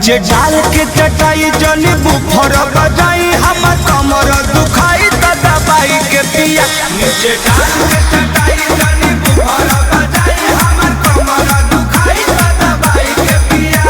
नीचे डाल के चटाई जनी बुफर बजाई हमर कमर दुखाई त दबाई के पिया। नीचे डाल के चटाई जनी बुफर बजाई हमर कमर दुखाई त दबाई के पिया।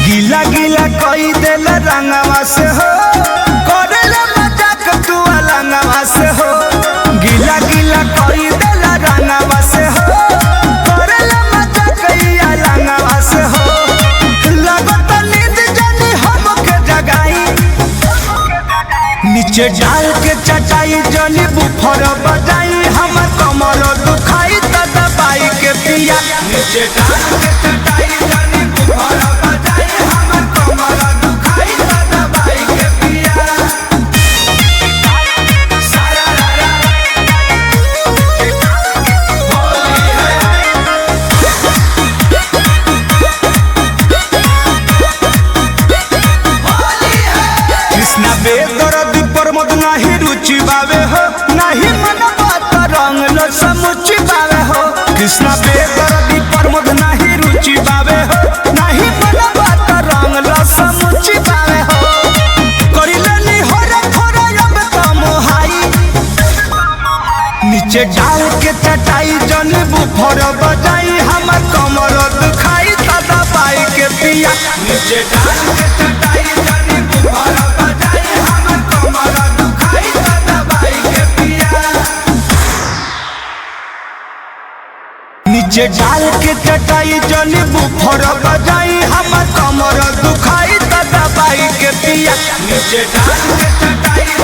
गीला गीला कोई दिल रंगवा से हो करेला मजाक तू अलंगवा से हो। गीला गीला कोई दिल रंगवा से हो करेला मजाक ई अलंगवा से हो। लगत नींद जानी हमके जगाई नीचे डाल के चटाई जनी बुफर बजाई हमर कमर दुखाई त दबाई के पिया। नीचे डाल के चटाई जनी बुफर बजाई हमर कमर दुखाई त दबाई के पिया। कृष्णा बेदर्दी प्रमोद नाही रुचि बावे हो नाही मन बात रंग लो समुची बावे हो। कृष्णा बेदर्दी प्रमोद नाही रुचि बावे हो नाही मन बात रंग लो समुची बावे हो। करिलेनी होरे थोरे अब त मोहाई नीचे डाल के चटाई जनी बुफर बजाई हमर कमर दुखाई त दबाई के पिया। नीचे डाल के चटाई जनी बुफर बजाई हमर कमर दुखाई त दबाई के पिया। नीचे डाल के चटाई जनी बुफर बजाई हमर कमर दुखाई त दबाई के पिया। नीचे डाल के चटाई